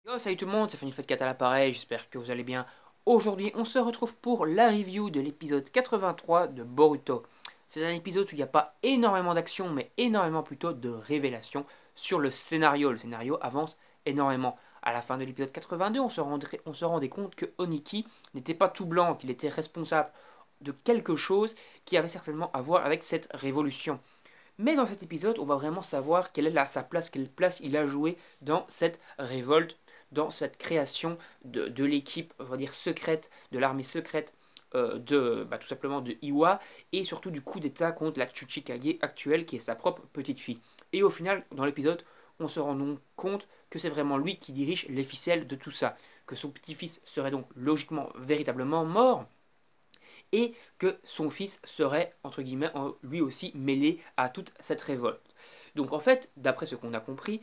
Yo, salut tout le monde, c'est Fanny Fat à l'appareil, j'espère que vous allez bien. Aujourd'hui, on se retrouve pour la review de l'épisode 83 de Boruto. C'est un épisode où il n'y a pas énormément d'action, mais énormément plutôt de révélations sur le scénario. Le scénario avance énormément. À la fin de l'épisode 82, on se rendait compte que Oniki n'était pas tout blanc, qu'il était responsable de quelque chose qui avait certainement à voir avec cette révolution. Mais dans cet épisode, on va vraiment savoir quelle est sa place, quelle place il a joué dans cette révolte, dans cette création de l'équipe, on va dire secrète, de l'armée secrète tout simplement de Iwa, et surtout du coup d'état contre la Tsuchikage actuelle, qui est sa propre petite fille. Et au final, dans l'épisode, on se rend donc compte que c'est vraiment lui qui dirige les ficelles de tout ça, que son petit-fils serait donc logiquement véritablement mort, et que son fils serait, entre guillemets, lui aussi mêlé à toute cette révolte. Donc en fait, d'après ce qu'on a compris,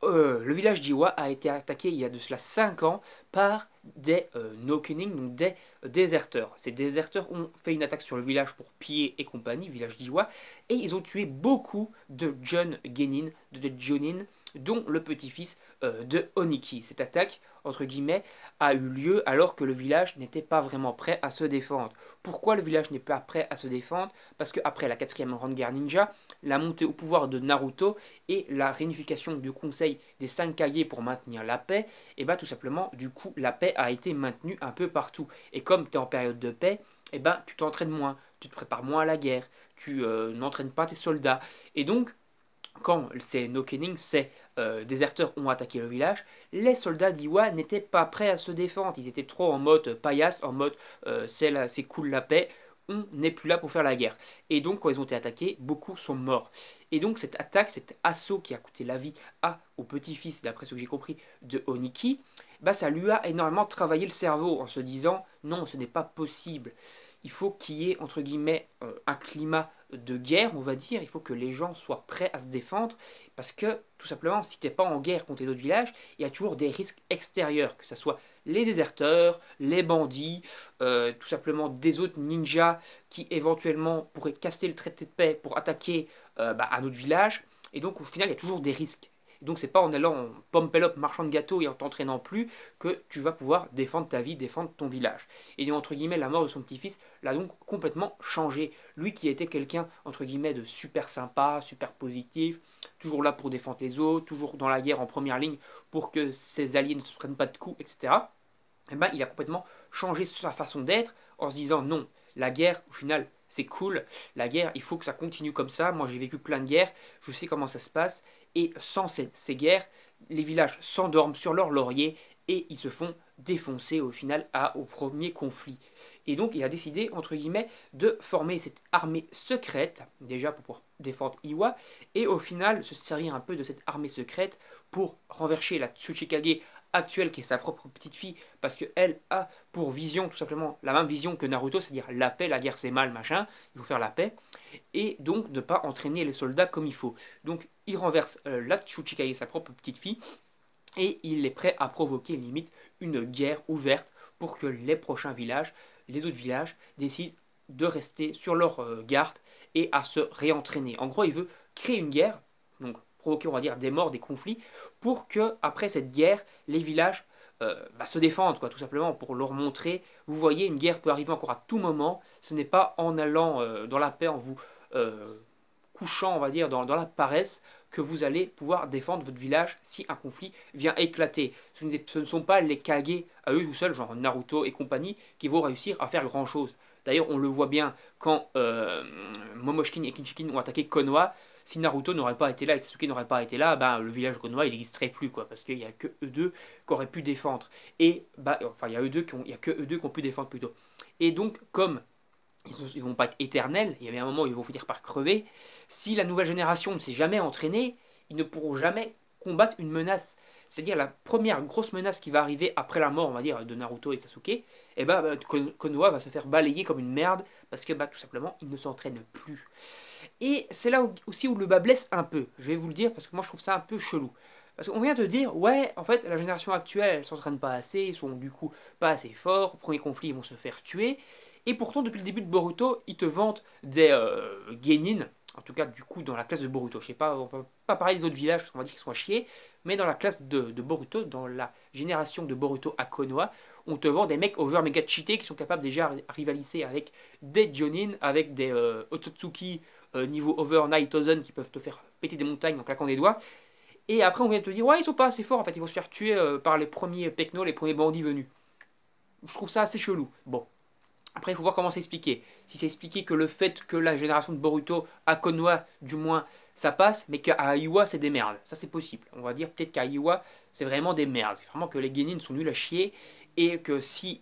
le village d'Iwa a été attaqué il y a de cela 5 ans par des no-kunning, donc des déserteurs. Ces déserteurs ont fait une attaque sur le village pour piller et compagnie, village d'Iwa, et ils ont tué beaucoup de John Genin, de Jonin, dont le petit-fils de Oniki. Cette attaque, entre guillemets, a eu lieu alors que le village n'était pas vraiment prêt à se défendre. Pourquoi le village n'est pas prêt à se défendre? Parce qu'après la 4e Grande Guerre Ninja, la montée au pouvoir de Naruto et la réunification du conseil des 5 Kage pour maintenir la paix, et bah tout simplement, du coup, la paix a été maintenue un peu partout. Et comme tu es en période de paix, et bah tu t'entraînes moins, tu te prépares moins à la guerre, tu n'entraînes pas tes soldats. Et donc, quand ces no-kenning, ces déserteurs ont attaqué le village, les soldats d'Iwa n'étaient pas prêts à se défendre. Ils étaient trop en mode paillasse, en mode c'est cool la paix, on n'est plus là pour faire la guerre. Et donc quand ils ont été attaqués, beaucoup sont morts. Et donc cette attaque, cet assaut qui a coûté la vie au petit-fils, d'après ce que j'ai compris, de Oniki, bah ça lui a énormément travaillé le cerveau en se disant non, ce n'est pas possible. Il faut qu'il y ait, entre guillemets, un climat de guerre, on va dire. Il faut que les gens soient prêts à se défendre. Parce que, tout simplement, si tu n'es pas en guerre contre les autres villages, il y a toujours des risques extérieurs. Que ce soit les déserteurs, les bandits, tout simplement des autres ninjas qui éventuellement pourraient casser le traité de paix pour attaquer un autre village. Et donc, au final, il y a toujours des risques. Et donc, c'est pas en allant en pompelop, marchand de gâteaux et en t'entraînant plus que tu vas pouvoir défendre ta vie, défendre ton village. Et entre guillemets, la mort de son petit-fils l'a donc complètement changé. Lui qui était quelqu'un, entre guillemets, de super sympa, super positif, toujours là pour défendre les autres, toujours dans la guerre en première ligne pour que ses alliés ne se prennent pas de coups, etc. Et ben, il a complètement changé sa façon d'être en se disant non, la guerre, au final, c'est cool. La guerre, il faut que ça continue comme ça. Moi, j'ai vécu plein de guerres, je sais comment ça se passe. Et sans ces guerres, les villages s'endorment sur leur laurier et ils se font défoncer au final au premier conflit. Et donc, il a décidé, entre guillemets, de former cette armée secrète, déjà pour pouvoir défendre Iwa, et au final, se servir un peu de cette armée secrète pour renverser la Tsuchikage actuelle, qui est sa propre petite fille, parce qu'elle a pour vision tout simplement la même vision que Naruto, c'est-à-dire la paix, la guerre c'est mal, machin, il faut faire la paix, et donc ne pas entraîner les soldats comme il faut. Donc il renverse la Tsuchikage, sa propre petite fille, et il est prêt à provoquer limite une guerre ouverte pour que les prochains villages, les autres villages, décident de rester sur leur garde et à se réentraîner. En gros, il veut créer une guerre, donc provoquer, on va dire, des morts, des conflits, pour que après cette guerre, les villages se défendent, quoi, tout simplement, pour leur montrer, vous voyez, une guerre peut arriver encore à tout moment, ce n'est pas en allant dans la paix, en vous couchant, on va dire, dans la paresse, que vous allez pouvoir défendre votre village si un conflit vient éclater. Ce ne sont pas les Kage à eux tout seuls, genre Naruto et compagnie, qui vont réussir à faire grand chose. D'ailleurs, on le voit bien quand Momoshkin et Kinshikin ont attaqué Konoha. Si Naruto n'aurait pas été là et Sasuke n'aurait pas été là, ben, le village de Konoha il n'existerait plus, quoi, parce qu'il n'y a que eux deux qui auraient pu défendre. Et enfin, il y a il y a que eux deux qui ont pu défendre plutôt. Et donc, comme ils vont pas être éternels, il y a un moment où ils vont finir par crever. Si la nouvelle génération ne s'est jamais entraînée, ils ne pourront jamais combattre une menace. C'est-à-dire la première grosse menace qui va arriver après la mort, on va dire, de Naruto et Sasuke, et Konoha va se faire balayer comme une merde parce que tout simplement il ne s'entraîne plus. Et c'est là aussi où le bas blesse un peu, je vais vous le dire parce que moi je trouve ça un peu chelou. Parce qu'on vient de dire, ouais, en fait, la génération actuelle, elle s'entraîne pas assez, ils sont du coup pas assez forts, au premier conflit, ils vont se faire tuer. Et pourtant, depuis le début de Boruto, ils te vantent des genin, En tout cas, du coup, dans la classe de Boruto. Je sais pas, on va pas parler des autres villages, parce qu'on va dire qu'ils sont à chier, mais dans la classe de Boruto, dans la génération de Boruto à Konoha, on te vend des mecs over méga cheatés qui sont capables déjà de rivaliser avec des Jonin, avec des Otsutsuki niveau over 9000 qui peuvent te faire péter des montagnes en claquant des doigts. Et après, on vient de te dire, ouais, ils sont pas assez forts, en fait, ils vont se faire tuer par les premiers Pekno, les premiers bandits venus. Je trouve ça assez chelou. Bon, après, il faut voir comment c'est expliqué. Si c'est expliqué que le fait que la génération de Boruto, à Konoha, du moins, ça passe, mais qu'à Iwa, c'est des merdes. Ça, c'est possible. On va dire peut-être qu'à Iwa, c'est vraiment des merdes. C'est vraiment que les Genin sont nuls à chier, et que si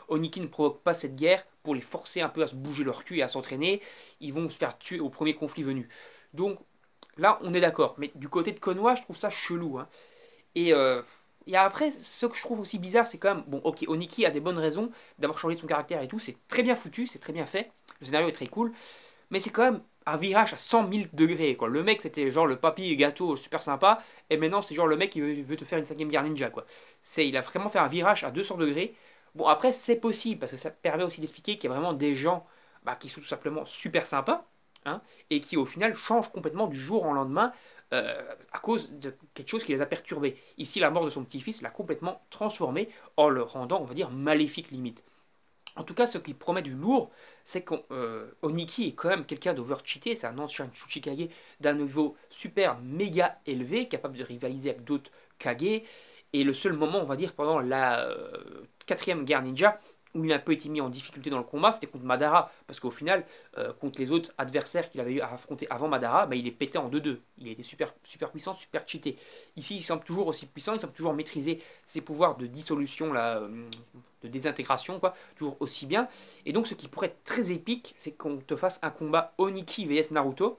Oniki ne provoque pas cette guerre, pour les forcer un peu à se bouger leur cul et à s'entraîner, ils vont se faire tuer au premier conflit venu. Donc, là, on est d'accord. Mais du côté de Konoha, je trouve ça chelou. Hein. Et, euh, et après, ce que je trouve aussi bizarre, c'est quand même, bon, ok, Oniki a des bonnes raisons d'avoir changé son caractère et tout, c'est très bien foutu, c'est très bien fait, le scénario est très cool, mais c'est quand même un virage à 100 000 degrés, quoi. Le mec, c'était genre le papy gâteau super sympa, et maintenant, c'est genre le mec qui veut te faire une cinquième guerre ninja, quoi. Il a vraiment fait un virage à 200 degrés. Bon, après, c'est possible, parce que ça permet aussi d'expliquer qu'il y a vraiment des gens qui sont tout simplement super sympas, hein, et qui, au final, changent complètement du jour au lendemain, à cause de quelque chose qui les a perturbés. Ici, la mort de son petit-fils l'a complètement transformé en le rendant, on va dire, maléfique limite. En tout cas, ce qui promet du lourd, c'est qu'Oniki est quand même quelqu'un d'over-cheaté, c'est un ancien Tsuchikage d'un niveau super méga élevé, capable de rivaliser avec d'autres Kage, et le seul moment, on va dire, pendant la quatrième guerre ninja, où il a un peu été mis en difficulté dans le combat, c'était contre Madara, parce qu'au final, contre les autres adversaires qu'il avait eu à affronter avant Madara, il est pété en 2-2. Il était super, super puissant, super cheaté. Ici, il semble toujours aussi puissant, il semble toujours maîtriser ses pouvoirs de dissolution, là, de désintégration, quoi, toujours aussi bien. Et donc, ce qui pourrait être très épique, c'est qu'on te fasse un combat Oniki vs Naruto.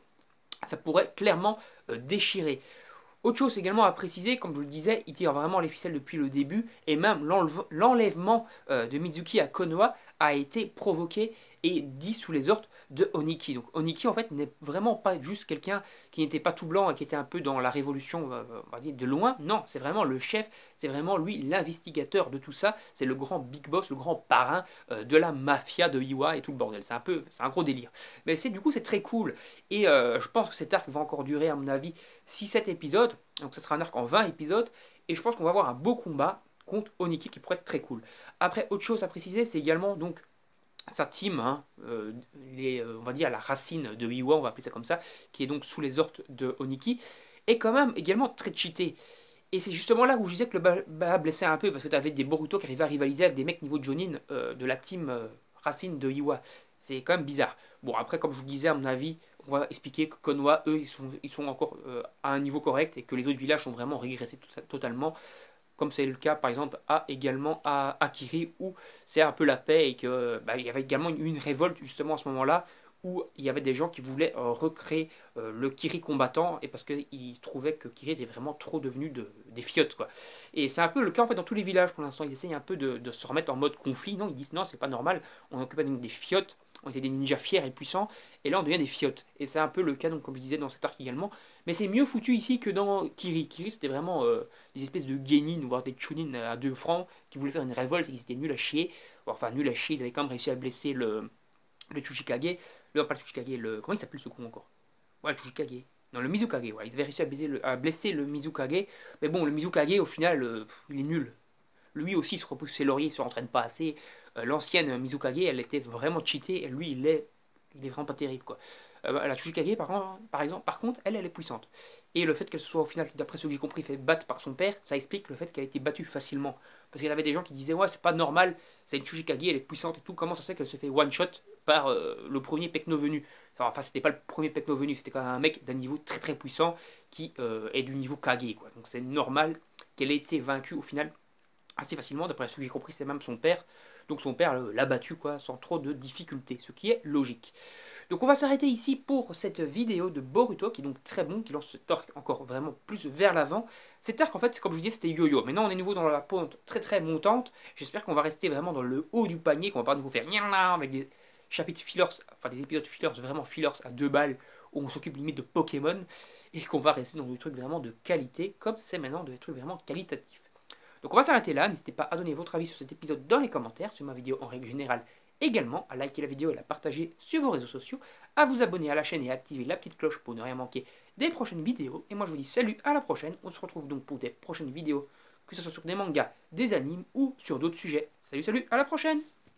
Ça pourrait clairement déchirer. Autre chose également à préciser, comme je le disais, il tire vraiment les ficelles depuis le début, et même l'enlèvement de Mizuki à Konoha a été provoqué et dit sous les ordres de Oniki. Donc Oniki en fait n'est vraiment pas juste quelqu'un qui n'était pas tout blanc et qui était un peu dans la révolution, on va dire, de loin. Non, c'est vraiment le chef, c'est vraiment lui l'investigateur de tout ça, c'est le grand big boss, le grand parrain de la mafia de Iwa et tout le bordel. C'est un gros délire. Mais du coup c'est très cool, et je pense que cet arc va encore durer à mon avis 6-7 épisodes, donc ce sera un arc en 20 épisodes, et je pense qu'on va avoir un beau combat contre Oniki qui pourrait être très cool. Après, autre chose à préciser, c'est également donc sa team, hein, on va dire la racine de Iwa, on va appeler ça comme ça, qui est donc sous les ordres de Oniki, est quand même également très cheaté. Et c'est justement là où je disais que le bas blessait un peu, parce que tu avais des Boruto qui arrivaient à rivaliser avec des mecs niveau Jonin de la team racine de Iwa. C'est quand même bizarre. Bon, après, comme je vous le disais, à mon avis, on va expliquer que Konoha, eux, ils sont encore à un niveau correct, et que les autres villages ont vraiment régressé totalement, comme c'est le cas par exemple également à Akiri, où c'est un peu la paix, et que il y avait également une révolte justement à ce moment-là, où il y avait des gens qui voulaient recréer le Kiri combattant, et parce qu'ils trouvaient que Kiri était vraiment trop devenu des fiottes, quoi. Et c'est un peu le cas en fait dans tous les villages pour l'instant. Ils essayent un peu de se remettre en mode conflit. Non, ils disent non, c'est pas normal, on occupe des fiottes, on était des ninjas fiers et puissants, et là on devient des fiottes. Et c'est un peu le cas, donc, comme je disais, dans cet arc également. Mais c'est mieux foutu ici que dans Kiri. Kiri, c'était vraiment des espèces de genin, voire des chunin à 2 francs, qui voulaient faire une révolte, et ils étaient nuls à chier. Enfin, nuls à chier, ils avaient quand même réussi à blesser le Tsuchikage. Pas le Tsuchikage, comment il s'appelle ce con encore? Ouais, le Tsuchikage. Non, le Mizukage, ouais. Ils avaient réussi à blesser le Mizukage. Mais bon, le Mizukage, au final, il est nul. Lui aussi se repousse ses lauriers, il se entraîne pas assez. L'ancienne Mizukage, elle était vraiment cheatée, et lui, il est vraiment pas terrible, quoi. La Tsuchikage, par contre, elle est puissante. Et le fait qu'elle soit, au final, d'après ce que j'ai compris, fait battre par son père, ça explique le fait qu'elle a été battue facilement. Parce qu'il y avait des gens qui disaient, ouais, c'est pas normal, c'est une Tsuchikage, elle est puissante et tout, comment ça se fait qu'elle se fait one-shot par le premier Pekno venu? Enfin, c'était pas le premier Pekno venu, c'était quand même un mec d'un niveau très très puissant qui est du niveau Kage, quoi. Donc c'est normal qu'elle ait été vaincue au final assez facilement. D'après ce que j'ai compris, c'est même son père. Donc son père l'a battu, quoi, sans trop de difficultés, ce qui est logique. Donc on va s'arrêter ici pour cette vidéo de Boruto, qui est donc très bon, qui lance cet arc encore vraiment plus vers l'avant. Cet arc, en fait, comme je vous disais, c'était yo-yo. Maintenant, on est nouveau dans la pente très très montante. J'espère qu'on va rester vraiment dans le haut du panier, qu'on va pas nous faire avec des chapitres fillers, enfin des épisodes fillers, vraiment fillers à 2 balles, où on s'occupe limite de Pokémon, et qu'on va rester dans des trucs vraiment de qualité, comme c'est maintenant des trucs vraiment qualitatifs. Donc on va s'arrêter là, n'hésitez pas à donner votre avis sur cet épisode dans les commentaires, sur ma vidéo en règle générale également, à liker la vidéo et la partager sur vos réseaux sociaux, à vous abonner à la chaîne et à activer la petite cloche pour ne rien manquer des prochaines vidéos. Et moi je vous dis salut, à la prochaine. On se retrouve donc pour des prochaines vidéos, que ce soit sur des mangas, des animes ou sur d'autres sujets. Salut, salut, à la prochaine!